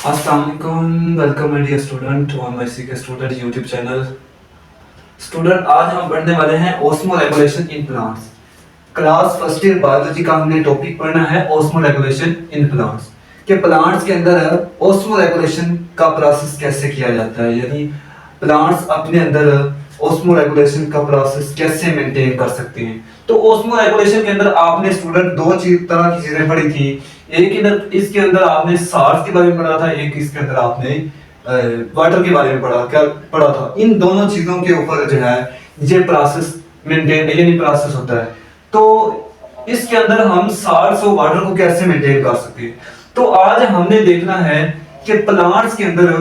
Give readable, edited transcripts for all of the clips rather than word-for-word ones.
अस्सलाम वालेकुम, welcome my dear student on my CK student YouTube channel. Student, आज हम पढ़ने वाले हैं osmoregulation in plants. Class first year biology का हमने टॉपिक पढ़ना है ऑस्मो रेगुलेशन इन प्लांट्स के प्लांट्स के अंदर ऑस्मो रेगुलेशन का प्रोसेस कैसे किया जाता है, यानी प्लांट्स अपने अंदर ऑस्मो रेगुलेशन का प्रोसेस कैसे मेंटेन कर सकते हैं। तो ऑस्मो रेगुलेशन के अंदर आपने स्टूडेंट दो तरह की चीजें पढ़ी थी। एक इधर इसके अंदर आपने सार्स के बारे में पढ़ा था, एक इसके अंदर आपने वाटर के बारे में पढ़ा था। इन दोनों चीजों के ऊपर जो है ये प्रोसेस मेंटेन यानी प्रोसेस होता है। तो इसके अंदर हम सार्स और वाटर को कैसे मेंटेन कर सकते हैं। तो आज हमने देखना है कि प्लांट्स के अंदर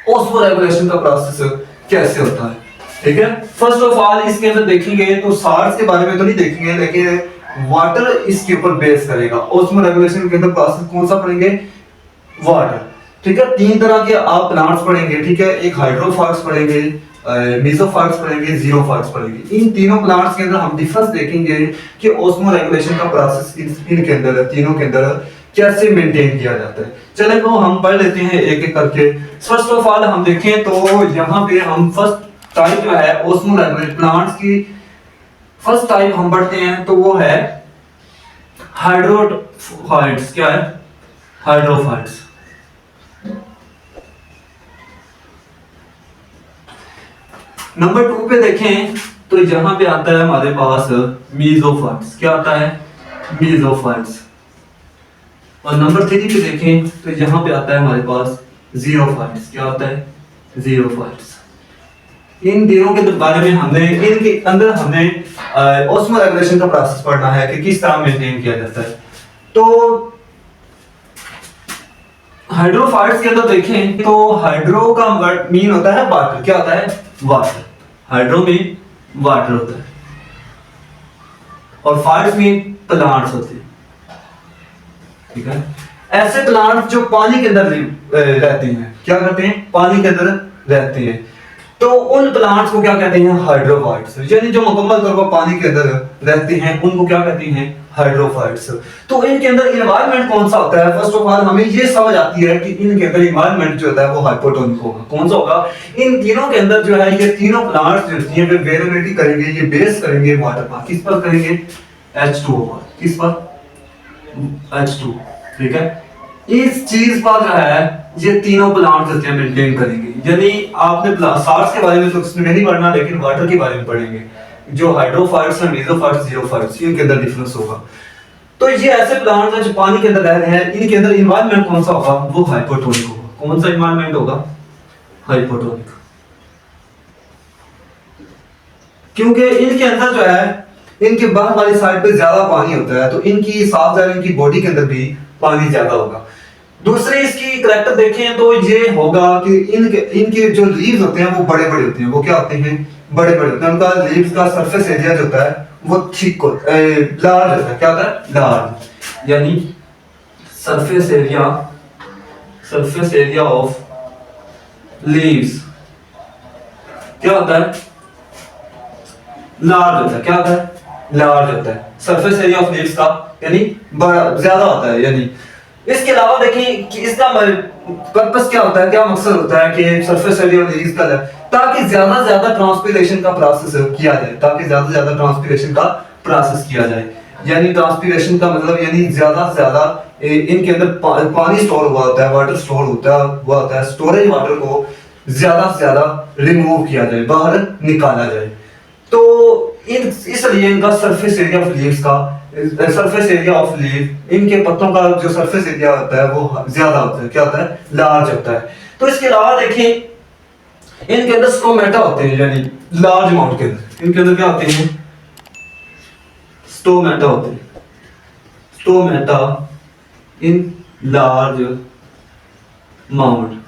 ऑस्मो रेगुलेशन का प्रोसेस कैसे होता है। ठीक है, फर्स्ट ऑफ ऑल इसके अंदर देखेंगे तो सार्स के बारे में तो नहीं देखेंगे, लेकिन वाटर इसके ऊपर बेस करेगा। ऑस्मो रेगुलेशन के अंदर प्रोसेस कौन सा पढ़ेंगे? वाटर। ठीक है, तीन तरह के आप प्लांट्स पढ़ेंगे। ठीक है, एक हाइड्रोफाइट्स पढ़ेंगे, मेसोफाइट्स पढ़ेंगे, जीरोफाइट्स पढ़ेंगे। इन तीनों प्लांट्स के अंदर हम डिफरेंस देखेंगे कि ऑस्मो रेगुलेशन का प्रोसेस इनके अंदर तीनों के अंदर कैसे मेंटेन किया जाता है। चले तो हम पढ़ लेते हैं एक एक करके। फर्स्ट ऑफ ऑल हम देखें तो यहाँ पे हम फर्स्ट टाइप जो है ऑस्मो रेगुलेटेड प्लांट्स की फर्स्ट टाइप हम पढ़ते हैं तो वो है हाइड्रोफाइट्स। क्या है? हाइड्रोफाइट्स। नंबर 2 पे देखें तो यहां पे आता है हमारे पास मीजोफाइट्स। क्या आता है? मीजोफाइट्स। और नंबर 3 पे देखें तो यहां पे आता है हमारे पास जीरोफाइट्स। क्या आता है? जीरोफाइट्स। इन तीनों के बारे में हमने इनके अंदर हमने ऑस्मो रेगुलेशन का प्रोसेस पढ़ना है कि किस तरह मेंटेन किया जाता है। तो हाइड्रोफाइट्स के अंदर देखें तो हाइड्रो का वर्ड मीन होता है वाटर। क्या होता है? वाटर। हाइड्रो में वाटर होता है और फाइट्स में प्लांट्स होते हैं। ठीक है, ऐसे प्लांट्स जो पानी के अंदर रहते हैं। क्या करते हैं? पानी के अंदर रहते हैं। तो उन प्लांट्स को क्या कहते हैं? हाइड्रोफाइट्स। यानी जो मुकम्मल तौर पर पानी के अंदर रहते हैं उनको क्या कहते हैं? हाइड्रोफाइट्स। तो इनके अंदर एनवायरनमेंट कौन सा होता है? फर्स्ट ऑफ ऑल हमें ये समझ आती है कि इनके अंदर एनवायरनमेंट जो होता है वो हाइपोटोनिक होगा। कौन सा होगा? इन तीनों के अंदर जो है ये तीनों प्लांट्स जो होती हैं वे वेरिएबिलिटी करेंगे, ये बेस करेंगे वाटर पर। किस पर करेंगे? H2O पर। किस पर? H2। ठीक है, इस चीज पर जो है ये तीनों प्लांट्स होते हैं मेंटेन करेंगे। यानी आपने सार्स के बारे में तो इसमें नहीं पढ़ना, लेकिन वाटर के बारे में पढ़ेंगे। जो हाइड्रोफाइट्स हैं, मेसोफाइट्स, जीरोफाइट्स, इनके अंदर डिफरेंस होगा। तो ये ऐसे प्लांट्स हैं जो पानी के अंदर रह रहे हैं। इनके अंदर एनवायरनमेंट कौन सा होगा? वो हाइपोटोनिक होगा। कौन सा एनवायरनमेंट होगा? हाइपोटोनिक। क्योंकि इनके अंदर जो है इनके बाहर वाली साइड पे ज्यादा पानी होता है, तो इनकी साफ जाहिर इनकी बॉडी के अंदर भी पानी ज्यादा होगा। दूसरी इसकी करैक्टर देखें तो ये होगा कि इनके जो लीव्स होते हैं वो बड़े बड़े होते हैं। वो क्या होते हैं? बड़े बड़े होते हैं। उनका लीव्स का सरफेस एरिया जो होता है वो थिक लार्ज होता है। क्या होता है? लार्ज। यानी सरफेस एरिया ऑफ लीव्स क्या होता है? लार्ज होता है। क्या होता है? लार्ज होता है। सरफेस एरिया ऑफ लीव्स का यानी बड़ा ज्यादा होता है। यानी इसके अलावा देखिए कि इसका पर्पस क्या होता है, क्या मकसद होता है कि सरफेस एरिया लीव्स का, ताकि ज्यादा से ज्यादा ट्रांसपिरेशन का प्रोसेस किया जाए। ताकि ज्यादा से ज्यादा ट्रांसपिरेशन का प्रोसेस किया जाए। यानी ट्रांसपिरेशन का मतलब यानी ज्यादा से ज्यादा इनके अंदर पानी स्टोर हुआ होता है, वाटर स्टोर हुआ होता है। स्टोरेज वाटर को ज्यादा से ज्यादा रिमूव किया जाए, बाहर निकाला जाए। तो इसलिए इनका सरफेस एरिया ऑफ लीफ इनके पत्तों का जो सरफेस एरिया होता है वो ज्यादा होता है। क्या होता है? लार्ज होता है। तो इसके अलावा देखिए इनके अंदर स्टोमेटा होते हैं, यानी लार्ज अमाउंट के अंदर इनके अंदर क्या होते हैं? स्टोमेटा होते हैं। Stomata in large amount,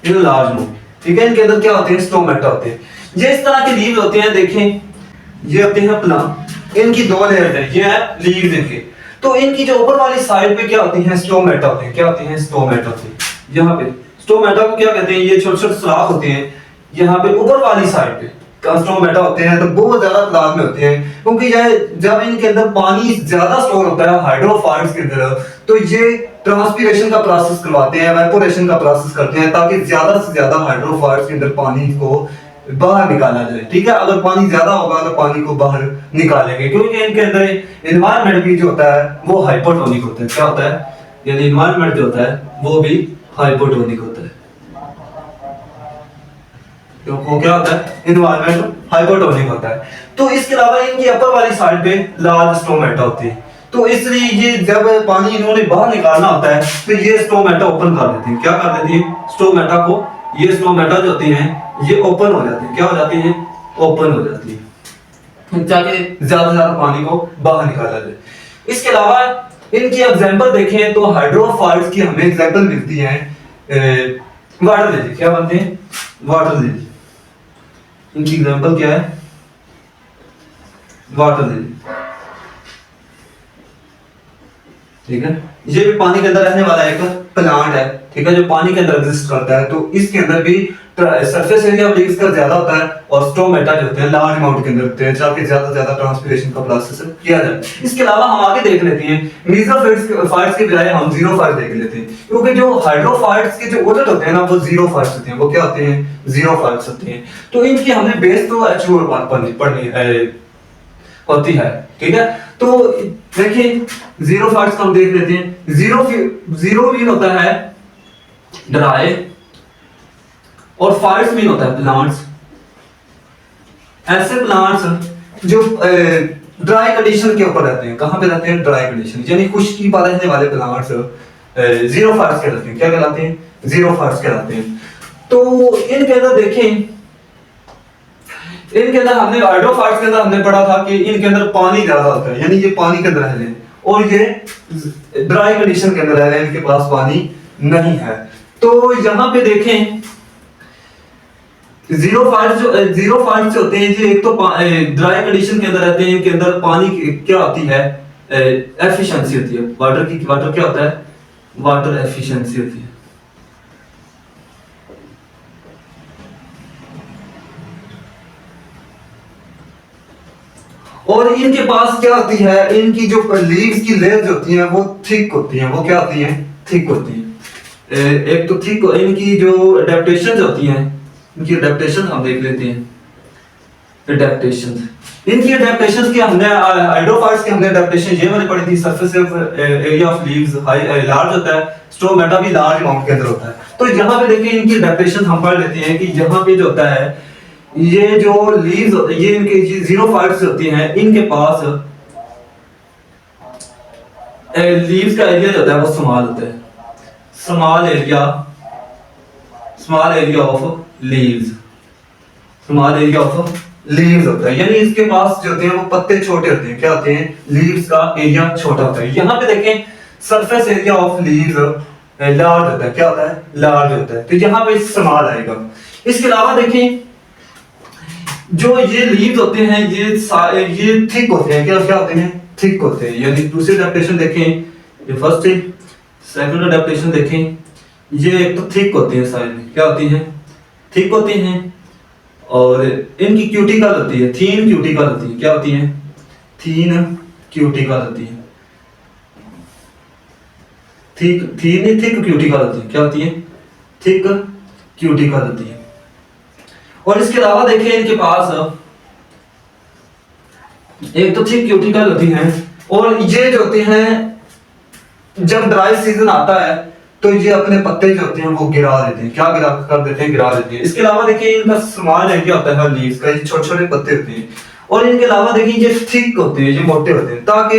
in large amount. ठीक है, इनके अंदर क्या होते हैं? स्टोमेटा होते हैं। ये इस तरह के लीव्स होते हैं। देखें ये होते हैं प्लांट। इनकी दो लेयर है, ये है लीव्स इनके। तो इनकी जो ऊपर वाली साइड पे क्या होती हैं? स्टोमेटा होते हैं। क्या होते हैं? स्टोमेटा होते हैं। यहाँ पे स्टोमेटा को क्या कहते हैं? ये छोटे छोटे सुराख होते हैं यहाँ पे ऊपर वाली साइड पे। स्टोमेटा होते हैं तो बहुत ज्यादा तादाद में होते हैं, क्योंकि जब इनके अंदर पानी ज्यादा स्टोर होता है हाइड्रोफाइट्स के अंदर, तो ये ट्रांसपीरेशन का प्रोसेस करवाते हैं, एवापोरेशन का प्रोसेस करते हैं, ताकि ज्यादा से ज्यादा हाइड्रोफाइट्स के अंदर पानी को बाहर निकाला जाए। ठीक है, अगर पानी ज्यादा होगा तो पानी को बाहर निकालेंगे, क्योंकि इनके अंदर एनवायरनमेंट भी जो होता है वो हाइपोटोनिक होता है। क्या होता है, यानी एनवायरनमेंट जो होता है वो भी हाइपोटोनिक होता है। तो वो क्या होता है, एनवायरनमेंट हाइपोटोनिक होता है। तो इसके अलावा इनकी अपर वाली साइड पे लार्ज स्टोमेटा होती है, तो इसलिए ये जब पानी इन्होंने बाहर निकालना होता है तो ये स्टोमेटा ओपन कर देती है। क्या कर देती है, स्टोमेटा को, ये स्टोमेटा जो होती हैं ये ओपन हो जाती है। क्या हो जाती है, ओपन हो जाती है, ताकि ज्यादा से ज्यादा पानी को बाहर निकाला जाए। इसके अलावा इनकी एग्जांपल देखें तो हाइड्रोफाइट्स की हमें एग्जांपल मिलती है वाटर लिली। क्या बनते हैं, वाटर लिली। इनकी एग्जांपल क्या है, वाटर लिली। ठीक है, ये भी पानी के अंदर रहने वाला एक प्लांट है। ठीक है, जो पानी के अंदर एग्जिस्ट करता है, तो इसके अंदर भी सरफेस एरिया ऑफ लीव्स का ज्यादा होता है और स्टोमेटा जो होते हैं लार्ज अमाउंट के अंदर होते हैं, ताकि ज्यादा से ज्यादा ट्रांसपिरेशन का प्रोसेस किया जाए। इसके अलावा हम आगे देख लेते हैं मेसोफाइट्स के बजाय हम जीरोफाइट्स देख लेते हैं, क्योंकि जो हाइड्रोफाइट्स के जो ओजट होते हैं ना वो जीरोफाइट्स होते हैं। वो क्या होते हैं, जीरोफाइट्स होते हैं। तो इनकी हमने बेस तो H2O पढ़नी होती है। ठीक है, तो देखिए जीरोफाइट्स को हम देख लेते हैं। जीरो मीन होता है ड्राई और फाइट्स मीन होता है प्लांट्स। ऐसे प्लांट्स जो ड्राई कंडीशन के ऊपर रहते हैं। कहां पे रहते हैं, ड्राई कंडीशन, यानी खुश्की पा रहने वाले प्लांट्स जीरोफाइट्स कहलाते हैं। क्या कहलाते हैं, जीरोफाइट्स कहलाते हैं। तो इनके अंदर देखें, इनके अंदर हमने हाइड्रोफाइट्स के अंदर हमने पढ़ा था कि इनके अंदर पानी ज्यादा होता है, यानी ये पानी के अंदर रह रहे हैं, और ये ड्राई कंडीशन के अंदर रह रहे हैं, इनके पास पानी नहीं है। तो यहाँ पे देखें जीरोफाइट्स होते हैं, ये एक तो ड्राई कंडीशन के अंदर रहते हैं, इनके अंदर पानी क्या होती है, एफिशिएंसी होती है वाटर क्या होता है, वाटर एफिशिएंसी होती है। और इनके पास क्या होती है, इनकी जो लीव्स की लेयर्स होती हैं वो थिक होती हैं। वो क्या होती हैं, थिक होती हैं। एक तो थिक, इनकी जो अडेप्टेशंस होती हैं, इनकी अडेप्टेशन हम देख लेते हैं। इनकी अडेप्टेशंस की हमने हाइड्रोफाइट्स की हमने अडेप्टेशन ये वाली पढ़ी थी। Surface area of leaves large होता है, स्टोमेटा भी लार्ज अमाउंट के अंदर होता है। तो यहाँ पे देखिए इनकी अडेप्टेशन हम पढ़ लेते हैं कि यहाँ पे जो होता है, ये जो लीव्स, ये इनके जीरोफाइट्स होती हैं, इनके पास लीव्स का एरिया जो होता है वो स्मॉल होता है। Small area of leaves, small area of leaves होता है, यानी इसके पास जो होते हैं वो पत्ते छोटे होते हैं। क्या होते हैं, लीव्स का एरिया छोटा होता है। यहाँ पे देखें surface area of leaves large होता है। क्या होता है, लार्ज होता है। तो यहाँ पे स्मॉल आएगा। इसके अलावा देखें जो ये लीव्स होते हैं ये थिक होते हैं। क्या होते हैं, थिक होते हैं। यानी दूसरी अडेप्टेशन देखें, ये फर्स्ट है, सेकंड अडेप्टेशन देखें, ये एक तो थिक होती है, साइड में क्या होती हैं, थिक होती हैं। और इनकी क्यूटिकल होती है, थीन क्यूटिकल होती है। क्या होती है, थीन क्यूटिकल होती है। थिक क्यूटिकल होती है। क्या होती है, थिक क्यूटिकल होती है। और इसके अलावा देखिए इनके पास एक तो थिक क्यूटिकल होती है, और ये जो होते हैं जब ड्राई सीजन आता है तो ये अपने पत्ते जो होते हैं वो गिरा देते हैं। क्या गिरा देते हैं। इसके अलावा देखिए इनका स्मॉल एरिया होता है लीव्स का, ये छोटे छोटे पत्ते होते हैं। और इनके अलावा देखिए ये थिक होते हैं, ये मोटे होते हैं, ताकि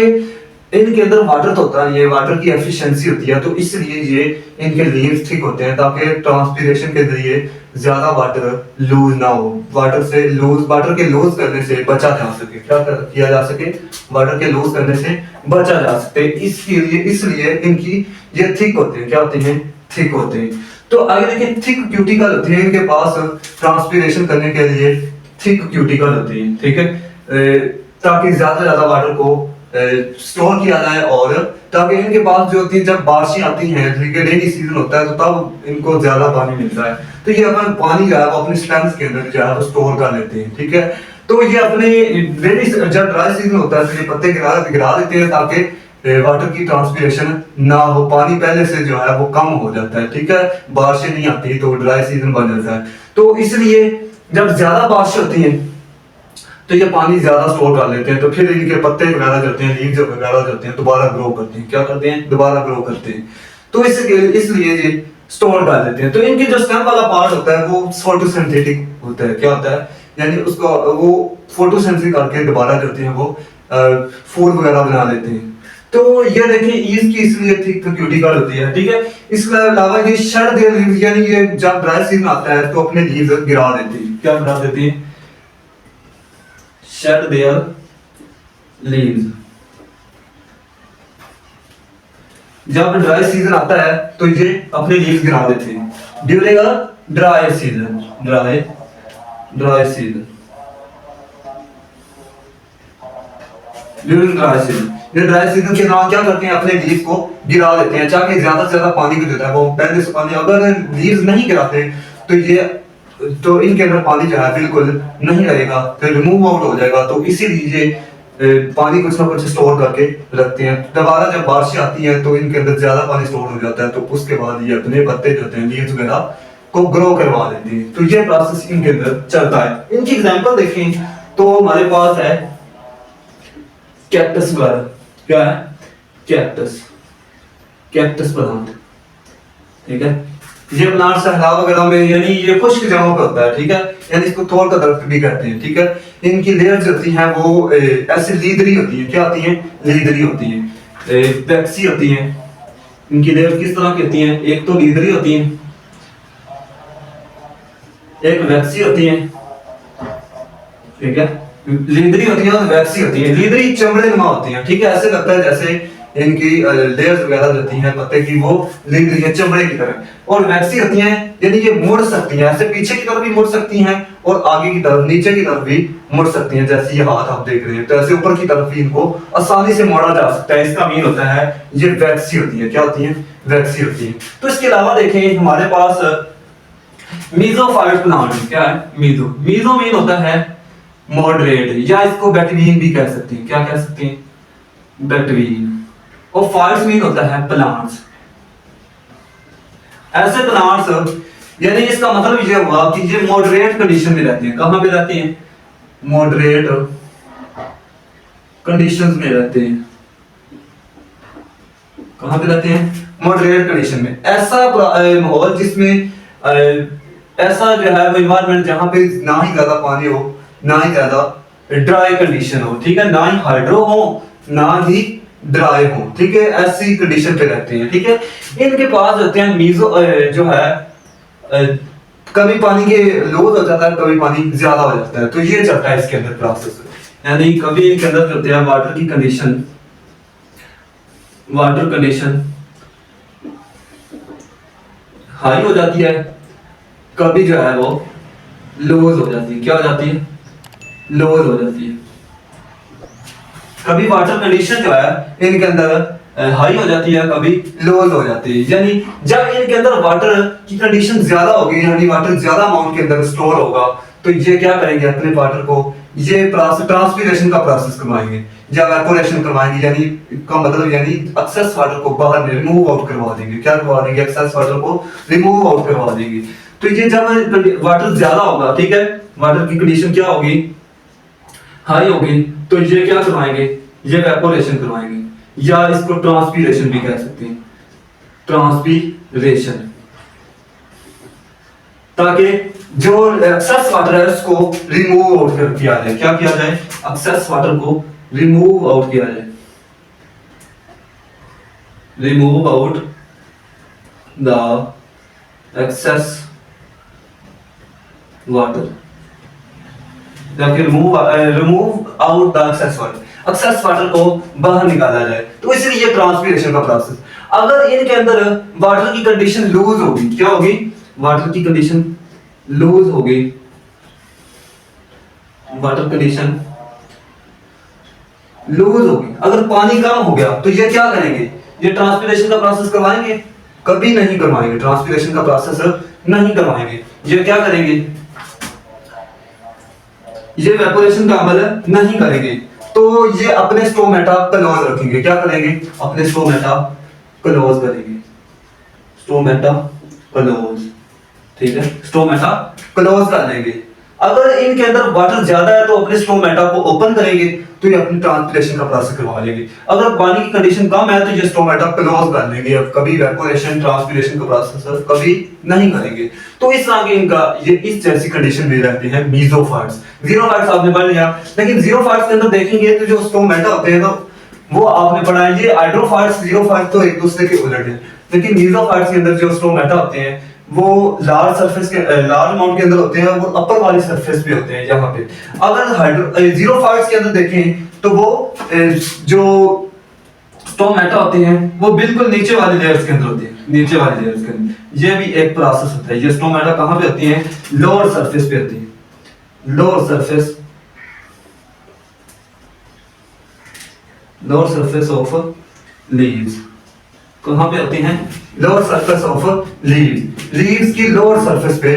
इनके अंदर वाटर तो होता है, ये वाटर की एफिशिएंसी होती है, तो इसलिए ये इनके लीव्स थिक होते हैं, ताकि ट्रांसपीरेशन के जरिए ज्यादा वाटर लूज ना हो, वाटर के लूज करने से बचा जा सके। क्या किया जा सके, वाटर के लूज करने से बचा जा सके। इसलिए इनकी ये थिक होते हैं। क्या होते हैं, थिक होते हैं। तो आगे देखिए थिक क्यूटिकल होते हैं, इनके पास ट्रांसपीरेशन करने के लिए थिक क्यूटिकल होती है। ठीक है, ताकि ज्यादा वाटर को स्टोर किया जाए और ताकि इनके पास जो होती है जब बारिशें आती हैं, ठीक है, रेनी सीजन होता है, तो तब इनको ज्यादा पानी मिलता है। तो ये अपन पानी जो है वो अपने स्टैम्स के अंदर जो है वो स्टोर कर लेते हैं, ठीक है। तो ये अपने रेनी जब ड्राई सीजन होता है तो ये पत्ते गिरा देते हैं ताकि वाटर की ट्रांसपिरेशन ना हो, पानी पहले से जो है वो कम हो जाता है, ठीक है। बारिशें नहीं आती तो ड्राई सीजन बन जाता है। तो इसलिए जब ज्यादा बारिश होती है तो ये पानी ज्यादा स्टोर कर लेते हैं, तो फिर इनके पत्ते वगैरह जो होते हैं, लीव्स वगैरह जो होते हैं, दोबारा ग्रो करते हैं। क्या करते हैं? दोबारा ग्रो करते हैं। तो इसलिए ये स्टोर कर लेते हैं। तो इनके जो स्टेम वाला पार्ट होता है वो फोटोसिंथेटिक होता है। क्या होता है? यानी उसको वो फोटोसिंथेसिस करके दोबारा जो होते हैं वो फूड वगैरह बना लेते हैं। तो ये देखिए ईस्ट की इसलिए थिक क्यूटिकल होती है, ठीक है। इसके अलावा ये शड देयर लीव्स, यानी ये जब ड्राई सीजन आता है तो अपने लीव्स गिरा देती है। क्या गिरा देती है? shed their leaves। जब ड्राई सीजन आता है तो ये अपने लीव्स गिरा देते हैं during a dry season. Dry season, during dry season, ये ड्राई सीजन के दौरान क्या करते हैं? अपने लीव्स को गिरा देते हैं ताकि ज्यादा से ज्यादा पानी को देता है वो पहले से पानी। अगर लीव्स नहीं गिराते तो इनके अंदर पानी जो है बिल्कुल नहीं रहेगा, तो रिमूव आउट हो जाएगा। तो इसीलिए पानी कुछ ना कुछ स्टोर करके रखते हैं। दोबारा जब बारिश आती है तो इनके अंदर ज्यादा पानी स्टोर हो जाता है, तो उसके बाद ये अपने पत्ते जो होते हैं, लीव्स वगैरह को ग्रो करवा देती है। तो ये प्रोसेस इनके अंदर चलता है। इनकी एग्जांपल देखें तो हमारे पास है कैक्टस वगैरह। क्या है? कैक्टस प्लांट, ठीक है। ये प्लांट सहरा वगैरह में, यानी ये खुश्क जगहों पे होता है, ठीक है। यानी इसको थोर का दरख्त भी कहते हैं, ठीक है। इनकी लेयर्स होती हैं वो ऐसे लीदरी होती है। क्या होती हैं? लीदरी होती है, वैक्सी होती हैं। इनकी लेयर्स किस तरह की होती हैं? एक तो लीदरी होती है, एक वैक्सी होती है, ठीक है। लीदरी होती है और वैक्सी होती है। लीदरी चमड़े नुमा होती है, ठीक है। ऐसे लगता है जैसे इनकी लेयर्स वगैरह होती हैं पत्ते की, वो लीदरी है चमड़े की तरह। और वैक्सी होती हैं, यानी ये मुड़ सकती हैं, ऐसे पीछे की तरफ भी मुड़ सकती हैं और आगे की तरफ, नीचे की तरफ भी मुड़ सकती हैं। जैसे ये हाथ आप देख रहे हैं, तो ऐसे ऊपर की तरफ भी इनको आसानी से मोड़ा जा सकता है। इसका मीन होता है ये वैक्सी होती है। क्या होती है? वैक्सी होती है। तो इसके अलावा देखें हमारे पास मीजोफाइट प्लांट। क्या है? मीजो मीन होता है मॉडरेट, या इसको बेटवीन भी कह सकते हैं। क्या कह सकते हैं? बेटवीन। और फाइट्स मीन होता है प्लांट्स। ऐसे प्लांट्स, यानी इसका मतलब ये हुआ कि ये मॉडरेट कंडीशन में रहते हैं। कहां पे रहते हैं? मॉडरेट कंडीशंस में रहते हैं। कहां पे रहते हैं? मॉडरेट कंडीशन में। ऐसा माहौल जिसमें ऐसा जो है वो एनवायरनमेंट जहां पे ना ही ज्यादा पानी हो, ना ही ज्यादा ड्राई कंडीशन हो, ठीक है। ना ही हाइड्रो हो, ना ही ड्राई हो, ठीक है। ऐसी कंडीशन पे रहते हैं, ठीक है। इनके पास होते हैं मीजो जो है कभी पानी के लोज हो जाता है, कभी पानी ज्यादा हो जाता है। तो ये चलता है इसके अंदर प्रोसेस। यानी कभी इनके अंदर होते हैं वाटर कंडीशन हाई हो जाती है, कभी जो है वो लोज हो जाती है। क्या हो जाती है? लोज हो जाती है। कभी वाटर कंडीशन जो है इनके अंदर हाई हो जाती है, कभी लोज हो जाती है। यानी जब इनके अंदर वाटर की कंडीशन ज्यादा होगी, यानी वाटर ज्यादा अमाउंट के अंदर स्टोर होगा, तो ये क्या करेंगे? अपने वाटर को ये ट्रांसपीरेशन का प्रोसेस करवाएंगे या वेपोरेशन करवाएंगे। यानी का मतलब यानी एक्सेस वाटर को बाहर रिमूव आउट करवा देंगे। क्या करवा देंगे? एक्सेस वाटर को रिमूव आउट करवा देंगे। तो ये जब वाटर ज्यादा होगा, ठीक है, वाटर की कंडीशन क्या होगी? हाई होगी, तो ये क्या करवाएंगे? ये वेपोरेशन करवाएंगे, या इसको ट्रांसपीरेशन भी कह सकते हैं। ट्रांसपीरेशन, ताकि जो एक्सेस वाटर है उसको रिमूव आउट कर किया जाए। क्या किया जाए? एक्सेस वाटर को रिमूव आउट किया जाए। Remove out the excess water, ताकि remove out the excess water, excess water को बाहर निकाला जाए। तो इसलिए ट्रांसपीरेशन का प्रोसेस। अगर इनके अंदर वाटर की कंडीशन लूज होगी, क्या होगी? वाटर की कंडीशन लूज होगी, वाटर कंडीशन लूज होगी। अगर पानी कम हो गया तो ये क्या करेंगे? ये ट्रांसपिरेशन का प्रोसेस करवाएंगे? कभी नहीं करवाएंगे, ट्रांसपिरेशन का प्रोसेस नहीं करवाएंगे। ये क्या करेंगे? ये वेपोरेशन का अमल नहीं करेंगे। तो ये अपने स्टोमेटा क्लोज रखेंगे। क्या करेंगे? अपने स्टोमेटा क्लोज करेंगे, स्टोमेटा क्लोज। ठीक है, स्टोमेटा क्लोज कर लेंगे। अगर इनके अंदर वाटर ज्यादा है तो अपने स्टोमेटा को ओपन करेंगे, तो ये अपनी ट्रांसपिरेशन का प्रोसेस करवा लेंगे। अगर पानी की कंडीशन कम है तो ये स्टोमेटा क्लोज कर लेंगे। अब कभी वेपोरेशन ट्रांसपिरेशन का प्रोसेस कभी नहीं करेंगे। तो इस तरह के इनका ये इस जैसी कंडीशन में रहते हैं मीसोफाइट्स। ज़ीरोफाइट्स आपने पढ़ लिया, लेकिन ज़ीरोफाइट्स के अंदर देखेंगे तो जो स्टोमेटा होते हैं तो वो आपने पढ़ा है। ये हाइड्रोफाइट्स ज़ीरोफाइट्स तो एक दूसरे के उलट है, लेकिन मीसोफाइट्स के अंदर जो स्टोमेटा होते हैं वो लार्ज सरफेस के लार्ज अमाउंट के अंदर होते हैं, वो अपर वाली सरफेस पे होते हैं यहाँ पे। अगर ज़ीरोफाइट्स के अंदर देखें तो वो जो स्टोमेटा होते हैं वो बिल्कुल नीचे वाले लेयर्स के अंदर होते हैं, नीचे वाले लेयर्स के अंदर। ये भी एक प्रोसेस होता है। ये स्टोमेटा कहाँ पे होती है? लोअर सरफेस पे होती है, lower surface, lower surface of leaves. कहाँ पे होती हैं? Lower surface of leaves. Leaves की लोअर सरफेस पे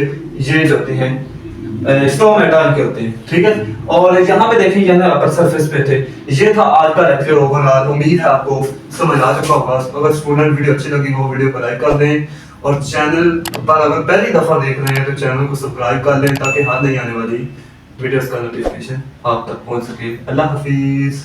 ये जो होते हैं स्टोमेटा के होते हैं। ठीक है, और यहाँ पे देखिए यहाँ अपर सरफेस पे थे। ये था आज का लेक्चर ओवरऑल। उम्मीद है आपको समझ आ चुका होगा। अगर स्टूडेंट वीडियो अच्छी लगी वो वीडियो को लाइक कर दें, और चैनल पर अगर पहली दफा देख रहे हैं तो चैनल को सब्सक्राइब कर लें, ताकि हाथ नहीं आने वाली वीडियोस का नोटिफिकेशन आप तक पहुंच सके। अल्लाह हाफिज।